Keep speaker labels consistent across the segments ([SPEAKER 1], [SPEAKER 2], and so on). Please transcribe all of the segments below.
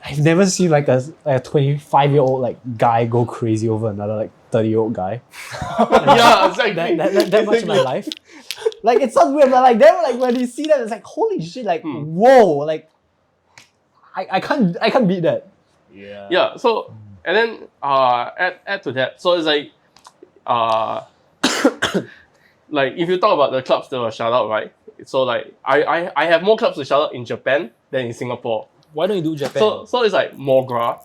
[SPEAKER 1] I've never seen like a 25-year-old like guy go crazy over another like 30-year-old guy.
[SPEAKER 2] Yeah, exactly.
[SPEAKER 1] that much in my life. Like it sounds weird, but like then like when you see that, it's like holy shit, like whoa, like I can't beat that.
[SPEAKER 3] Yeah.
[SPEAKER 2] Yeah. So and then add to that. So it's like like if you talk about the clubs that were shout out, right? So like I have more clubs to shout out in Japan than in Singapore.
[SPEAKER 3] Why don't you do Japan?
[SPEAKER 2] So it's like Mogra.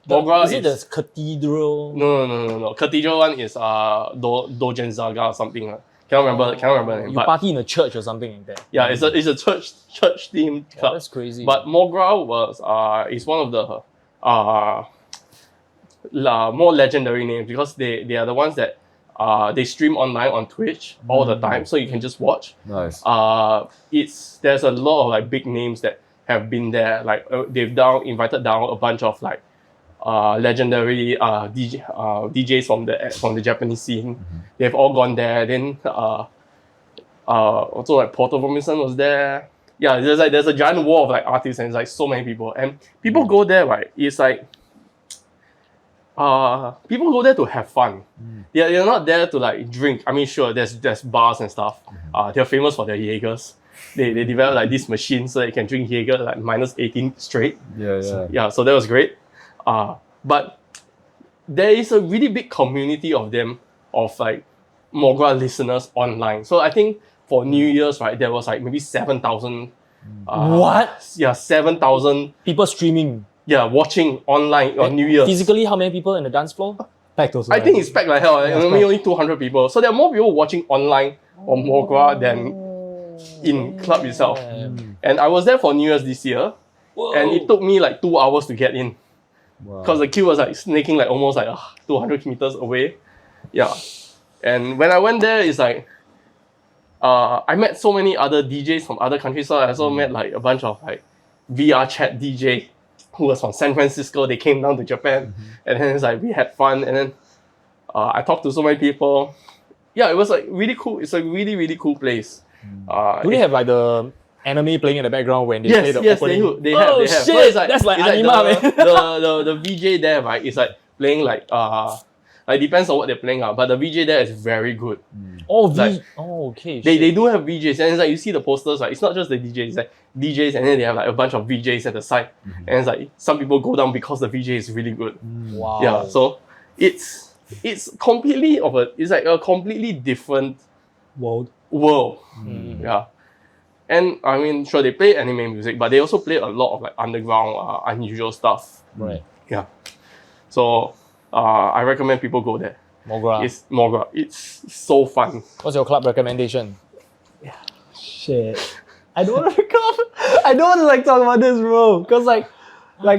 [SPEAKER 2] Mogra
[SPEAKER 3] is it the cathedral?
[SPEAKER 2] No. Cathedral one is Dogen Zaga or something. Cannot remember the name.
[SPEAKER 3] You party in a church or something like that.
[SPEAKER 2] Yeah, it's a church themed club.
[SPEAKER 3] That's crazy.
[SPEAKER 2] But Mogra is one of the more legendary names because they are the ones that they stream online on Twitch all the time, so you can just watch.
[SPEAKER 4] Nice.
[SPEAKER 2] There's a lot of like big names that have been there. Like they've invited down a bunch of like legendary DJs from the Japanese scene. They've all gone there. Then also like Porter Robinson was there. Yeah, there's a giant wall of like artists and it's like so many people. And people go there, right? It's like people go there to have fun. They're not there to like drink. I mean, sure, there's bars and stuff. They're famous for their Jaegers. They developed like this machine so that you can drink Jaeger like minus 18 straight.
[SPEAKER 4] Yeah.
[SPEAKER 2] So that was great. But there is a really big community of them, of like Mogra listeners online. So I think for New Year's, right, there was like maybe 7,000.
[SPEAKER 3] What?
[SPEAKER 2] Yeah, 7,000.
[SPEAKER 3] People streaming.
[SPEAKER 2] Yeah, watching online on New Year's.
[SPEAKER 3] Physically, how many people in the dance floor?
[SPEAKER 1] Packed also.
[SPEAKER 2] I think it's packed like hell. Only 200 people. So there are more people watching online on Mogra than in club itself. And I was there for New Year's this year.
[SPEAKER 3] Whoa.
[SPEAKER 2] And it took me like 2 hours to get in. Because the queue was like snaking like almost like 200 meters away. Yeah. And when I went there, it's like I met so many other DJs from other countries. So I also met like a bunch of like VR chat DJ who was from San Francisco. They came down to Japan. And then it's like we had fun. And then I talked to so many people. Yeah, it was like really cool. It's a really, really cool place.
[SPEAKER 3] Do they have like the anime playing in the background when they play the opening?
[SPEAKER 2] They have.
[SPEAKER 3] Shit!
[SPEAKER 2] So it's like,
[SPEAKER 3] that's like
[SPEAKER 2] it's
[SPEAKER 3] anime,
[SPEAKER 2] like
[SPEAKER 3] man.
[SPEAKER 2] the VJ there, right, is like playing like depends on what they're playing, but the VJ there is very good.
[SPEAKER 3] Okay.
[SPEAKER 2] They do have VJs, and it's like you see the posters, right? It's not just the DJs, it's like DJs, and then they have like a bunch of VJs at the side, and it's like some people go down because the VJ is really good.
[SPEAKER 3] Wow.
[SPEAKER 2] Yeah, so it's completely it's like a completely different world. Yeah. And I mean, sure, they play anime music, but they also play a lot of like underground, unusual stuff.
[SPEAKER 3] Right.
[SPEAKER 2] Yeah. So I recommend people go there.
[SPEAKER 3] Mogra.
[SPEAKER 2] It's so fun.
[SPEAKER 3] What's your club recommendation?
[SPEAKER 1] Shit. I don't want to like talk about this, bro. Cause like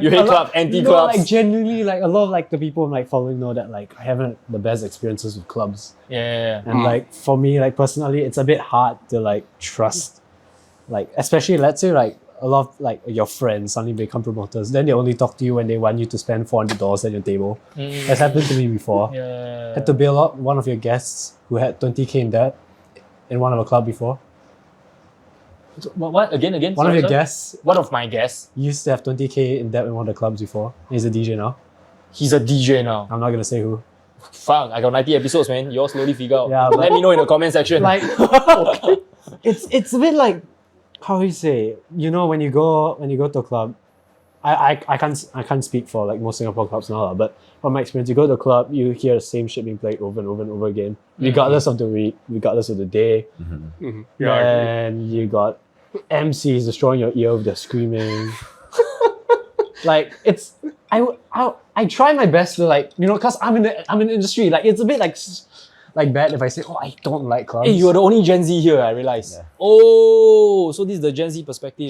[SPEAKER 3] you hate club, anti-clubs.
[SPEAKER 1] Like genuinely, like a lot of like the people I'm like following know that like I haven't the best experiences with clubs.
[SPEAKER 3] Yeah.
[SPEAKER 1] And like for me, like personally, it's a bit hard to like trust. Like especially let's say like a lot of like your friends suddenly become promoters, then they only talk to you when they want you to spend $400 at your table. That's happened to me before.
[SPEAKER 3] Yeah.
[SPEAKER 1] Had to bail out one of your guests who had 20k in debt in one of a club before.
[SPEAKER 3] What? Again?
[SPEAKER 1] One of your guests
[SPEAKER 3] One of my guests?
[SPEAKER 1] used to have 20k in debt in one of the clubs before. He's a DJ now.
[SPEAKER 3] He's a DJ now.
[SPEAKER 1] I'm not gonna say who.
[SPEAKER 3] Fuck, I got 90 episodes, man. You all slowly figure out.
[SPEAKER 1] Yeah,
[SPEAKER 3] Let me know in the comment section.
[SPEAKER 1] Like, it's a bit like, how do you say? You know, when you go to a club, I can't speak for like most Singapore clubs now, but from my experience, you go to a club, you hear the same shit being played over and over and over again, regardless of the week, regardless of the day.
[SPEAKER 2] Yeah,
[SPEAKER 1] and you got MCs destroying your ear with their screaming. Like it's I try my best to like, you know, cause I'm in the industry. Like it's a bit like bad if I say, oh, I don't like clubs.
[SPEAKER 3] Hey, you're the only Gen Z here, I realize.
[SPEAKER 4] Yeah.
[SPEAKER 3] Oh, so this is the Gen Z perspective.